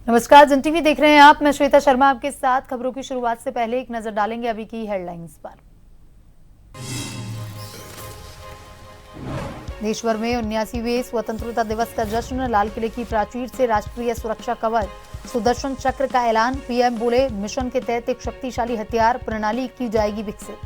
नमस्कार, जन टीवी देख रहे हैं आप। मैं श्वेता शर्मा आपके साथ। खबरों की शुरुआत से पहले एक नजर डालेंगे अभी की हेडलाइंस पर। देशभर में 79वें स्वतंत्रता दिवस का जश्न। लाल किले की प्राचीर से राष्ट्रीय सुरक्षा कवच, सुदर्शन चक्र का ऐलान। पीएम बोले, मिशन के तहत एक शक्तिशाली हथियार प्रणाली की जाएगी विकसित।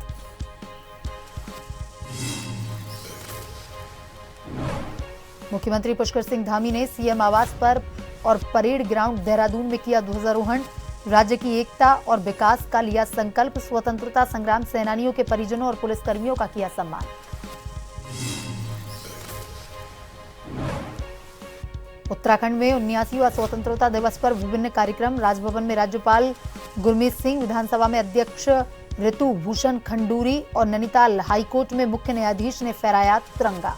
मुख्यमंत्री पुष्कर सिंह धामी ने सीएम आवास पर और परेड ग्राउंड देहरादून में किया ध्वजारोहण। राज्य की एकता और विकास का लिया संकल्प। स्वतंत्रता संग्राम सेनानियों के परिजनों और पुलिसकर्मियों का किया सम्मान। उत्तराखंड में 79वां स्वतंत्रता दिवस पर विभिन्न कार्यक्रम। राजभवन में राज्यपाल गुरमीत सिंह, विधानसभा में अध्यक्ष ऋतु भूषण खंडूरी और नैनीताल हाईकोर्ट में मुख्य न्यायाधीश ने फहराया तिरंगा।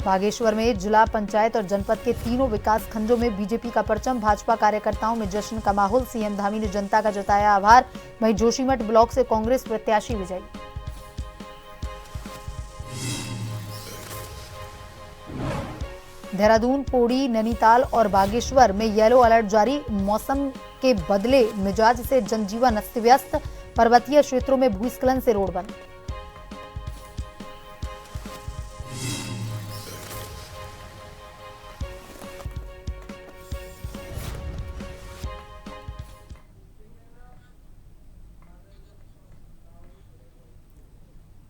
बागेश्वर में जिला पंचायत और जनपद के तीनों विकास खंडों में बीजेपी का परचम। भाजपा कार्यकर्ताओं में जश्न का माहौल। सीएम धामी ने जनता का जताया आभार। वहीं जोशीमठ ब्लॉक से कांग्रेस प्रत्याशी विजयी। देहरादून, पौड़ी, नैनीताल और बागेश्वर में येलो अलर्ट जारी। मौसम के बदले मिजाज से जनजीवन अस्त व्यस्त। पर्वतीय क्षेत्रों में भूस्खलन से रोड बंद।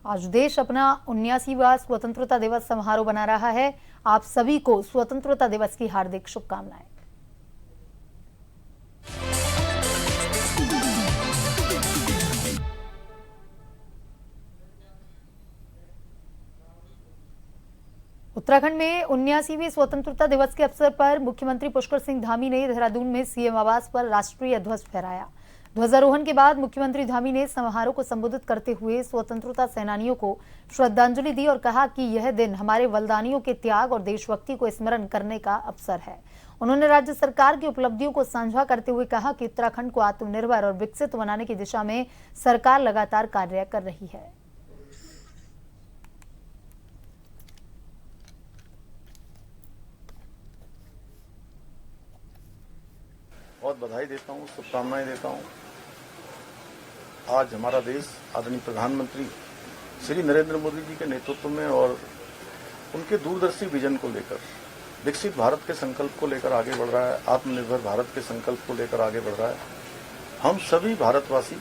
आज देश अपना 79वां स्वतंत्रता दिवस समारोह मना रहा है। आप सभी को स्वतंत्रता दिवस की हार्दिक शुभकामनाएं। उत्तराखंड में 79वें स्वतंत्रता दिवस के अवसर पर मुख्यमंत्री पुष्कर सिंह धामी ने देहरादून में सीएम आवास पर राष्ट्रीय ध्वज फहराया। ध्वजारोहण के बाद मुख्यमंत्री धामी ने समारोह को संबोधित करते हुए स्वतंत्रता सेनानियों को श्रद्धांजलि दी और कहा कि यह दिन हमारे बलिदानियों के त्याग और देशभक्ति को स्मरण करने का अवसर है। उन्होंने राज्य सरकार की उपलब्धियों को साझा करते हुए कहा कि उत्तराखंड को आत्मनिर्भर और विकसित बनाने की दिशा में सरकार लगातार कार्य कर रही है। बहुत बधाई देता हूँ, शुभकामनाएं देता हूँ। आज हमारा देश आदरणीय प्रधानमंत्री श्री नरेंद्र मोदी जी के नेतृत्व में और उनके दूरदर्शी विजन को लेकर विकसित भारत के संकल्प को लेकर आगे बढ़ रहा है। आत्मनिर्भर भारत के संकल्प को लेकर आगे बढ़ रहा है। हम सभी भारतवासी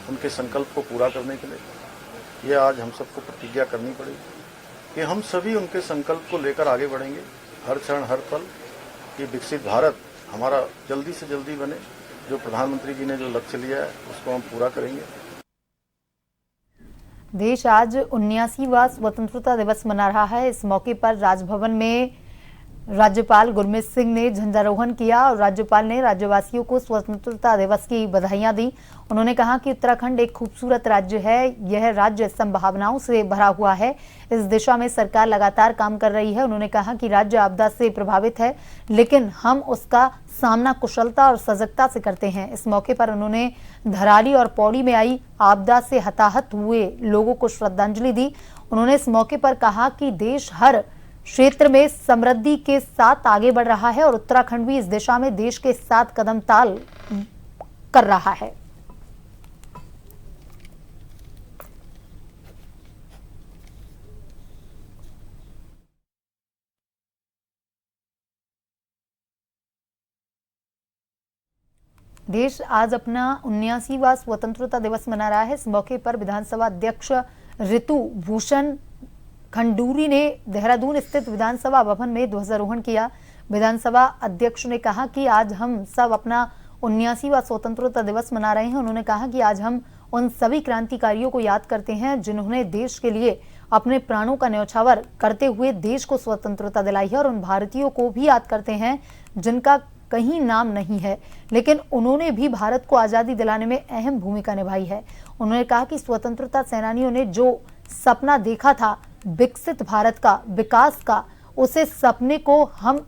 उनके संकल्प को पूरा करने के लिए यह आज हम सबको प्रतिज्ञा करनी पड़ेगी कि हम सभी उनके संकल्प को लेकर आगे बढ़ेंगे। हर क्षण हर पल ये विकसित भारत हमारा जल्दी से जल्दी बने। जो प्रधानमंत्री जी ने जो लक्ष्य लिया है उसको हम पूरा करेंगे। देश आज 79वां स्वतंत्रता दिवस मना रहा है। इस मौके पर राजभवन में राज्यपाल गुरमीत सिंह ने झंडारोहण किया और राज्यपाल ने राज्यवासियों को स्वतंत्रता दिवस की बधाइयां दी। उन्होंने कहा कि उत्तराखंड एक खूबसूरत राज्य है। यह राज्य संभावनाओं से भरा हुआ है। इस दिशा में सरकार लगातार काम कर रही है। उन्होंने कहा कि राज्य आपदा से प्रभावित है, लेकिन हम उसका सामना कुशलता और सजगता से करते हैं। इस मौके पर उन्होंने धराली और पौड़ी में आई आपदा से हताहत हुए लोगों को श्रद्धांजलि दी। उन्होंने इस मौके पर कहा कि देश हर क्षेत्र में समृद्धि के साथ आगे बढ़ रहा है और उत्तराखंड भी इस दिशा में देश के साथ कदम ताल कर रहा है। देश आज अपना 79वां स्वतंत्रता दिवस मना रहा है। इस मौके पर विधानसभा अध्यक्ष ऋतु भूषण खंडूरी ने देहरादून स्थित विधानसभा भवन में ध्वजारोहण किया। विधानसभा अध्यक्ष ने कहा कि आज हम सब अपना 79वां स्वतंत्रता दिवस मना रहे हैं। उन्होंने कहा कि आज हम उन सभी क्रांतिकारियों को याद करते हैं जिन्होंने देश के लिए अपने प्राणों का न्यौछावर करते हुए देश को स्वतंत्रता दिलाई है और उन भारतीयों को भी याद करते हैं जिनका कहीं नाम नहीं है, लेकिन उन्होंने भी भारत को आज़ादी दिलाने में अहम भूमिका निभाई है। उन्होंने कहा कि स्वतंत्रता सेनानियों ने जो सपना देखा था विकसित भारत का, विकास का, उसे सपने को हम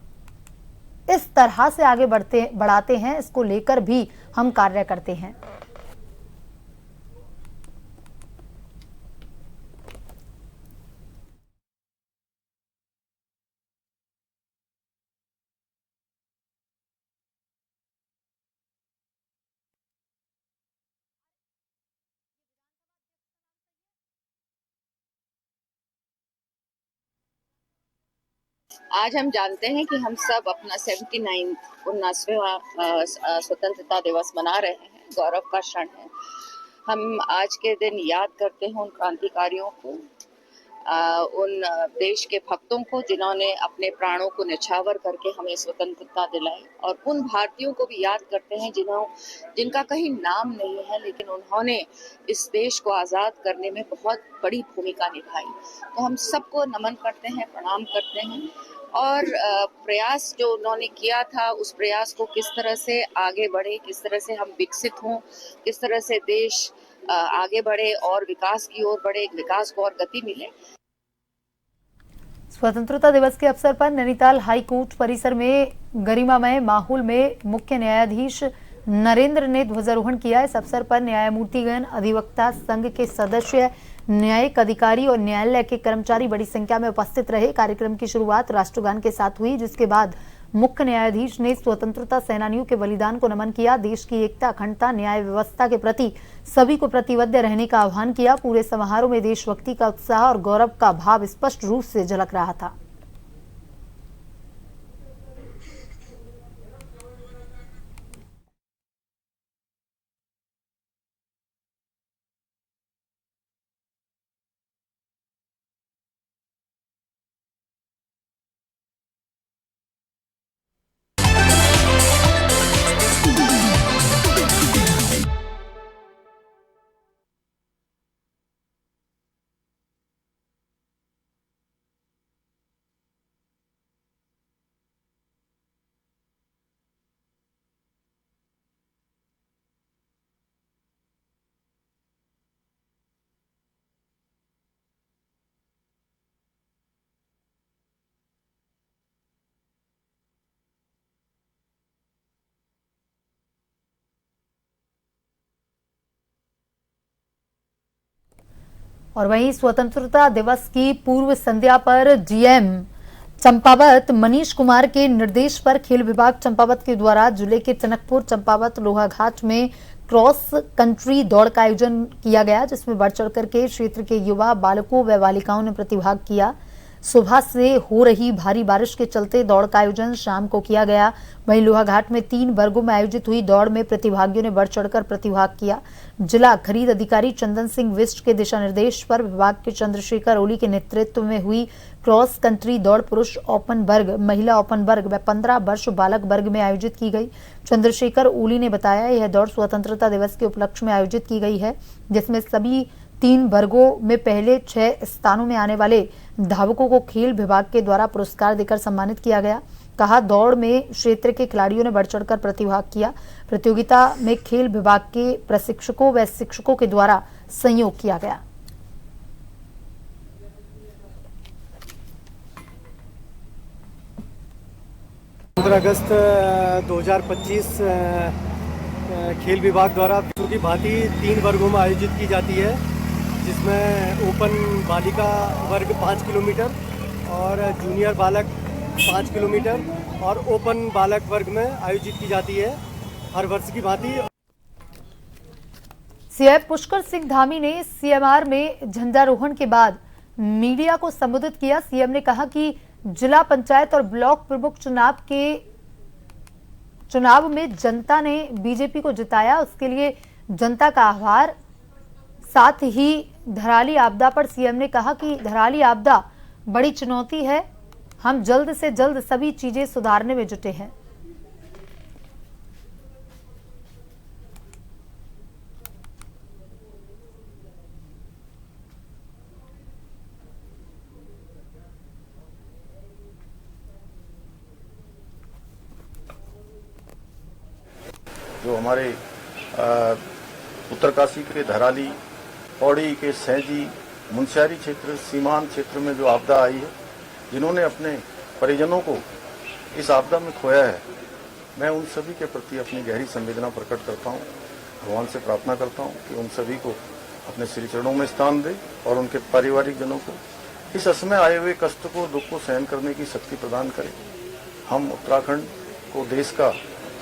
इस तरह से आगे बढ़ाते हैं, इसको लेकर भी हम कार्य करते हैं। आज हम जानते हैं कि हम सब अपना 79वां स्वतंत्रता दिवस मना रहे हैं। गौरव का क्षण है। हम आज के दिन याद करते हैं उन क्रांतिकारियों को, उन देश के भक्तों को जिन्होंने अपने प्राणों को न्यौछावर करके हमें स्वतंत्रता दिलाई, और उन भारतीयों को भी याद करते हैं जिनका कहीं नाम नहीं है, लेकिन उन्होंने इस देश को आज़ाद करने में बहुत बड़ी भूमिका निभाई। तो हम सबको नमन करते हैं, प्रणाम करते हैं, और प्रयास जो उन्होंने किया था उस प्रयास को किस तरह से आगे बढ़े, किस तरह से हम विकसित हों, किस तरह से देश आगे बढ़े और विकास की ओर बढ़े, विकास को और गति मिले। स्वतंत्रता दिवस के अवसर पर नैनीताल हाई कोर्ट परिसर में गरिमामय माहौल में मुख्य न्यायाधीश नरेंद्र ने ध्वजारोहण किया। इस अवसर पर न्यायमूर्तिगण, अधिवक्ता संघ के सदस्य, न्यायिक अधिकारी और न्यायालय के कर्मचारी बड़ी संख्या में उपस्थित रहे। कार्यक्रम की शुरुआत राष्ट्रगान के साथ हुई, जिसके बाद मुख्य न्यायाधीश ने स्वतंत्रता सेनानियों के बलिदान को नमन किया। देश की एकता, अखंडता, न्याय व्यवस्था के प्रति सभी को प्रतिबद्ध रहने का आह्वान किया। पूरे समारोह में देशभक्ति का उत्साह और गौरव का भाव स्पष्ट रूप से झलक रहा था। और वहीं स्वतंत्रता दिवस की पूर्व संध्या पर जीएम चंपावत मनीष कुमार के निर्देश पर खेल विभाग चंपावत के द्वारा जिले के टनकपुर, चंपावत, लोहाघाट में क्रॉस कंट्री दौड़ का आयोजन किया गया, जिसमें बढ़ चढ़कर के क्षेत्र के युवा, बालकों व बालिकाओं ने प्रतिभाग किया। सुबह से हो रही भारी बारिश के चलते दौड़ का आयोजन शाम को किया गया। वहीं लोहाघाट में 3 वर्गों में आयोजित हुई दौड़ में प्रतिभागियों ने बढ़ चढ़कर प्रतिभाग किया। जिला खरीद अधिकारी चंदन सिंह विष्ट के दिशा निर्देश पर विभाग के चंद्रशेखर ओली के नेतृत्व में हुई क्रॉस कंट्री दौड़ पुरुष ओपन वर्ग, महिला ओपन वर्ग व 15 वर्ष बालक वर्ग में आयोजित की गई। चंद्रशेखर ओली ने बताया, यह दौड़ स्वतंत्रता दिवस के उपलक्ष्य में आयोजित की गई है, जिसमें सभी 3 वर्गों में पहले 6 स्थानों में आने वाले धावकों को खेल विभाग के द्वारा पुरस्कार देकर सम्मानित किया गया। कहा, दौड़ में क्षेत्र के खिलाड़ियों ने बढ़ चढ़कर प्रतिभाग किया। प्रतियोगिता में खेल विभाग के प्रशिक्षकों व शिक्षकों के द्वारा सहयोग किया गया। अगस्त 2025 खेल विभाग द्वारा विश्व की भांति 3 वर्गों में आयोजित की जाती है, जिसमें ओपन बालिका वर्ग 5 किलोमीटर और जूनियर बालक 5 किलोमीटर और ओपन बालक वर्ग में आयोजित की जाती है हर वर्ष की भांति। सीएम पुष्कर सिंह धामी ने सीएमआर में झंडारोहण के बाद मीडिया को संबोधित किया। सीएम ने कहा कि जिला पंचायत और ब्लॉक प्रमुख चुनाव में जनता ने बीजेपी को जिताया, उसके लिए जनता का आभार। साथ ही धराली आपदा पर सीएम ने कहा कि धराली आपदा बड़ी चुनौती है, हम जल्द से जल्द सभी चीजें सुधारने में जुटे हैं। जो हमारे उत्तरकाशी के धराली, पौड़ी के सैंजी, मुनस्यारी क्षेत्र, सीमांत क्षेत्र में जो आपदा आई है, जिन्होंने अपने परिजनों को इस आपदा में खोया है, मैं उन सभी के प्रति अपनी गहरी संवेदना प्रकट करता हूँ। भगवान से प्रार्थना करता हूँ कि उन सभी को अपने श्री चरणों में स्थान दे और उनके पारिवारिक जनों को इस असमय आए हुए कष्ट को, दुख को सहन करने की शक्ति प्रदान करे। हम उत्तराखंड को देश का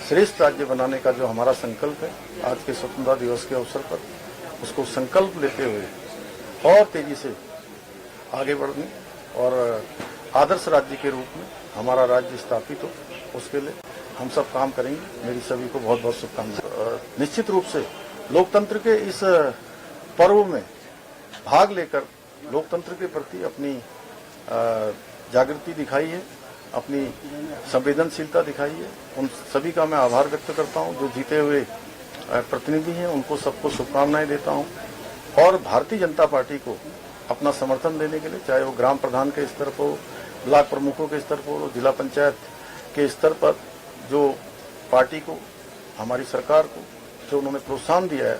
श्रेष्ठ राज्य बनाने का जो हमारा संकल्प है, आज के स्वतंत्रता दिवस के अवसर पर उसको संकल्प लेते हुए और तेजी से आगे बढ़ने और आदर्श राज्य के रूप में हमारा राज्य स्थापित हो, उसके लिए हम सब काम करेंगे। मेरी सभी को बहुत बहुत शुभकामनाएं। निश्चित रूप से लोकतंत्र के इस पर्व में भाग लेकर लोकतंत्र के प्रति अपनी जागृति दिखाई है, अपनी संवेदनशीलता दिखाई है। उन सभी का मैं आभार व्यक्त करता हूं। जो जीते हुए प्रतिनिधि हैं उनको सबको शुभकामनाएं देता हूं और भारतीय जनता पार्टी को अपना समर्थन देने के लिए, चाहे वो ग्राम प्रधान के स्तर पर हो, ब्लॉक प्रमुखों के स्तर पर हो, जिला पंचायत के स्तर पर जो पार्टी को, हमारी सरकार को जो उन्होंने प्रोत्साहन दिया है,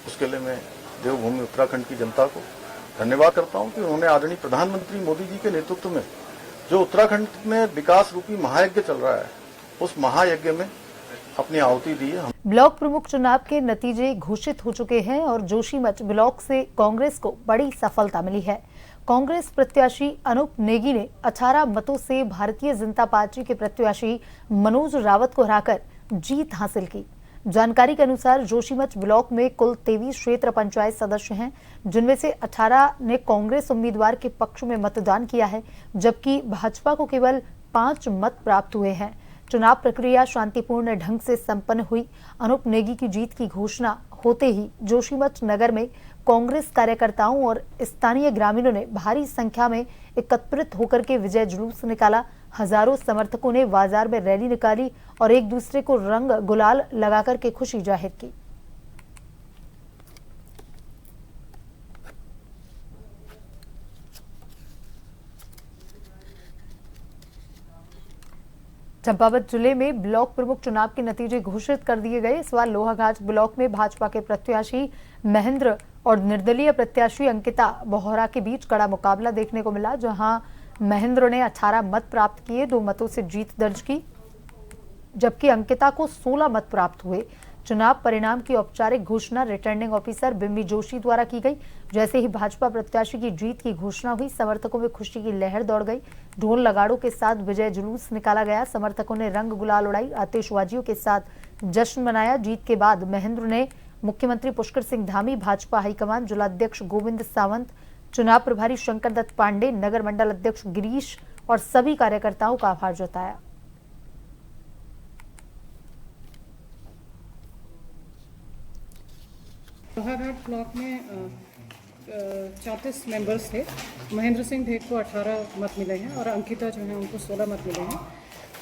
उसके लिए मैं देवभूमि उत्तराखंड की जनता को धन्यवाद करता हूं कि उन्होंने आदरणीय प्रधानमंत्री मोदी जी के नेतृत्व में जो उत्तराखंड में विकास रूपी महायज्ञ चल रहा है, उस महायज्ञ में अपनी आहुति दी है। ब्लॉक प्रमुख चुनाव के नतीजे घोषित हो चुके हैं और जोशीमठ ब्लॉक से कांग्रेस को बड़ी सफलता मिली है। कांग्रेस प्रत्याशी अनूप नेगी ने 18 मतों से भारतीय जनता पार्टी के प्रत्याशी मनोज रावत को हराकर जीत हासिल की। जानकारी के अनुसार जोशीमठ ब्लॉक में कुल 23 क्षेत्र पंचायत सदस्य हैं, जिनमें से 18 ने कांग्रेस उम्मीदवार के पक्ष में मतदान किया है, जबकि भाजपा को केवल 5 मत प्राप्त हुए हैं। चुनाव प्रक्रिया शांतिपूर्ण ढंग से संपन्न हुई। अनूप नेगी की जीत की घोषणा होते ही जोशीमठ नगर में कांग्रेस कार्यकर्ताओं और स्थानीय ग्रामीणों ने भारी संख्या में एकत्रित होकर के विजय जुलूस निकाला। हजारों समर्थकों ने बाजार में रैली निकाली और एक दूसरे को रंग गुलाल लगाकर के खुशी जाहिर की। चंपावत जिले में ब्लॉक प्रमुख चुनाव के नतीजे घोषित कर दिए गए। इस बार लोहाघाट ब्लॉक में भाजपा के प्रत्याशी महेंद्र और निर्दलीय प्रत्याशी अंकिता बोहरा के बीच कड़ा मुकाबला देखने को मिला, जहां महेंद्र ने 18 मत प्राप्त किए, 2 मतों से जीत दर्ज की, जबकि अंकिता को 16 मत प्राप्त हुए। चुनाव परिणाम की औपचारिक घोषणा रिटर्निंग ऑफिसर बिम्बी जोशी द्वारा की गई। जैसे ही भाजपा प्रत्याशी की जीत की घोषणा हुई, समर्थकों में खुशी की लहर दौड़ गई। ढोल नगाड़ों के साथ विजय जुलूस निकाला गया। समर्थकों ने रंग गुलाल उड़ाई, आतिशबाजियों के साथ जश्न मनाया। जीत के बाद महेंद्र ने मुख्यमंत्री पुष्कर सिंह धामी, भाजपा हाईकमान, जिलाध्यक्ष गोविंद सावंत, चुनाव प्रभारी शंकर दत्त पांडे, नगर मंडल अध्यक्ष गिरीश और सभी कार्यकर्ताओं का आभार जताया। लोहाघाट ब्लॉक में 34 मेंबर्स थे। महेंद्र सिंह ढेक को 18 मत मिले हैं और अंकिता जो है उनको 16 मत मिले हैं।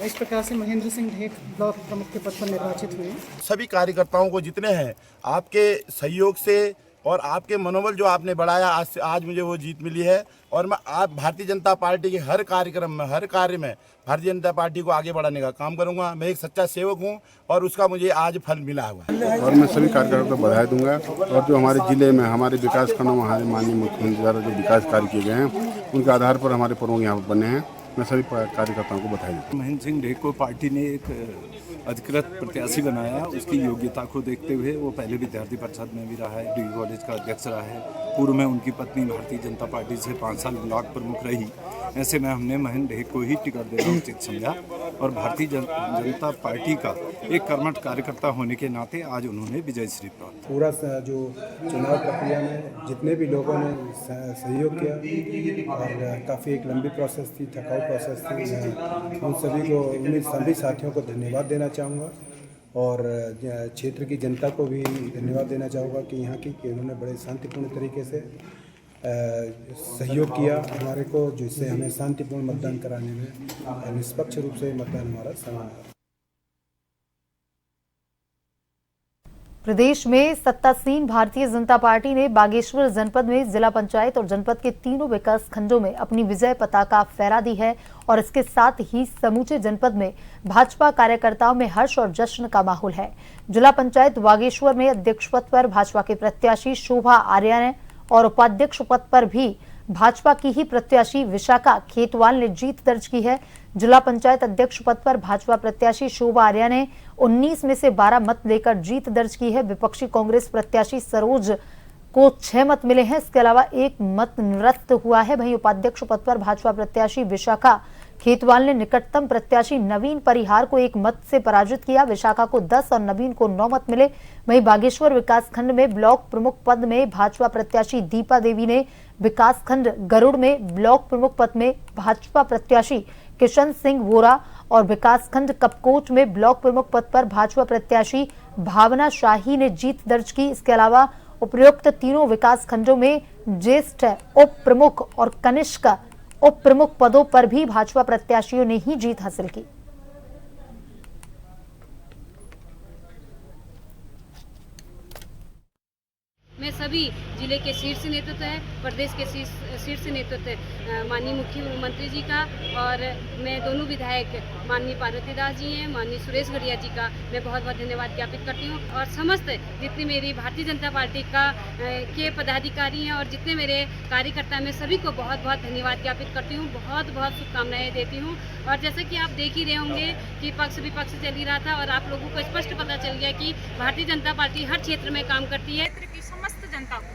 इस प्रकार से महेंद्र सिंह ढेक ब्लॉक प्रमुख के पद पर निर्वाचित हुए हैं। सभी कार्यकर्ताओं को जितने हैं, आपके सहयोग से और आपके मनोबल जो आपने बढ़ाया, आज मुझे वो जीत मिली है। और मैं आप भारतीय जनता पार्टी के हर कार्यक्रम में, हर कार्य में भारतीय जनता पार्टी को आगे बढ़ाने का काम करूंगा। मैं एक सच्चा सेवक हूं और उसका मुझे आज फल मिला हुआ है। और मैं सभी कार्यकर्ताओं को बधाई दूंगा और जो हमारे जिले में हमारे विकास खंडों में हमारे माननीय मुख्यमंत्री द्वारा जो विकास कार्य किए गए हैं, उनके आधार पर हमारे प्रमुख यहाँ पर बने हैं। मैं सभी कार्यकर्ताओं को बधाई देता हूं। महेंद्र सिंह ढेक को पार्टी ने एक अधिकृत प्रत्याशी बनाया। उसकी योग्यता को देखते हुए वो पहले विद्यार्थी परिषद में भी रहा है, डिग्री कॉलेज का अध्यक्ष रहा है। पूर्व में उनकी पत्नी भारतीय जनता पार्टी से 5 साल ब्लॉक प्रमुख रही। ऐसे में हमने महेंद्र ढेक को ही टिकट देना उचित समझा और भारतीय जनता पार्टी का एक कर्मठ कार्यकर्ता होने के नाते आज उन्होंने विजय श्री प्राप्त। पूरा जो चुनाव प्रक्रिया में जितने भी लोगों ने सहयोग किया और काफ़ी एक लंबी प्रोसेस थी, थकाऊ प्रोसेस थी, उन सभी को, उन सभी साथियों को धन्यवाद देना चाहूँगा और क्षेत्र की जनता को भी धन्यवाद देना चाहूँगा कि यहाँ की कि उन्होंने बड़े शांतिपूर्ण तरीके से सहयोग किया हमारे को, जिससे हमें शांतिपूर्ण मतदान कराने में निष्पक्ष रूप से मतदान हमारा समाप्त। प्रदेश में सत्तासीन भारतीय जनता पार्टी ने बागेश्वर जनपद में जिला पंचायत और जनपद के तीनों विकास खंडों में अपनी विजय पताका फहरा दी है और इसके साथ ही समूचे जनपद में भाजपा कार्यकर्ताओं में हर्ष और जश्न का माहौल है। जिला पंचायत बागेश्वर में अध्यक्ष पद पर भाजपा के प्रत्याशी शोभा आर्या ने और उपाध्यक्ष पद पर भी भाजपा की ही प्रत्याशी विशाखा खेतवाल ने जीत दर्ज की है। जिला पंचायत अध्यक्ष पद पर भाजपा प्रत्याशी शोभा आर्या ने 19 में से 12 मत लेकर जीत दर्ज की है। विपक्षी कांग्रेस प्रत्याशी सरोज को 6 मत मिले हैं। इसके अलावा 1 मत निरस्त हुआ है। वहीं उपाध्यक्ष पद पर भाजपा प्रत्याशी विशाखा खेतवाल ने निकटतम प्रत्याशी नवीन परिहार को 1 मत से पराजित किया। विशाखा को 10 और नवीन को 9 मत मिले। वहीं बागेश्वर विकासखंड में ब्लॉक प्रमुख पद में भाजपा प्रत्याशी दीपा देवी ने, विकासखंड गरुड़ में ब्लॉक प्रमुख पद में भाजपा प्रत्याशी किशन सिंह वोरा और विकासखंड कपकोट में ब्लॉक प्रमुख पद पर भाजपा प्रत्याशी भावना शाही ने जीत दर्ज की। इसके अलावा उपरोक्त तीनों विकास खंडों में ज्येष्ठ उप प्रमुख और कनिष्ठ उप प्रमुख पदों पर भी भाजपा प्रत्याशियों ने ही जीत हासिल की। मैं सभी जिले के शीर्ष नेतृत्व है, प्रदेश के शीर्ष नेतृत्व माननीय मुख्यमंत्री जी का और मैं दोनों विधायक माननीय पार्वती दास जी हैं, माननीय सुरेश गढ़िया जी का मैं बहुत बहुत धन्यवाद ज्ञापित करती हूँ और समस्त जितनी मेरी भारतीय जनता पार्टी के पदाधिकारी हैं और जितने मेरे कार्यकर्ता हैं, मैं सभी को बहुत बहुत धन्यवाद ज्ञापित करती हूँ, बहुत बहुत शुभकामनाएं देती हूँ। और जैसे कि आप देख ही रहे होंगे कि पक्ष विपक्ष चल ही रहा था और आप लोगों को स्पष्ट पता चल गया कि भारतीय जनता पार्टी हर क्षेत्र में काम करती है। समस्त जनता को,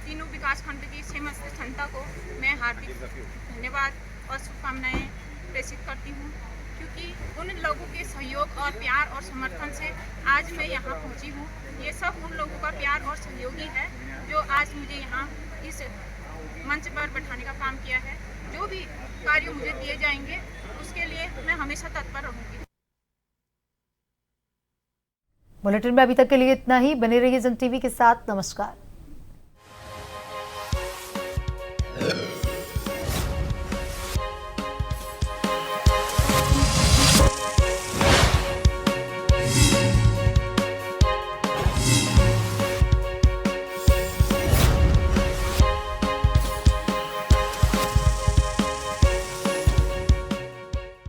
तीनों विकास खंड की समस्त जनता को मैं हार्दिक धन्यवाद और शुभकामनाएं प्रेषित करती हूं, क्योंकि उन लोगों के सहयोग और प्यार और समर्थन से आज मैं यहां पहुंची हूं। ये सब उन लोगों का प्यार और सहयोगी है जो आज मुझे यहां इस मंच पर बैठाने का काम किया है। जो भी कार्य मुझे दिए जाएंगे उसके लिए मैं हमेशा तत्पर रहूंगी। बुलेटिन में अभी तक के लिए इतना ही। बने रहिए जन टीवी के साथ। नमस्कार।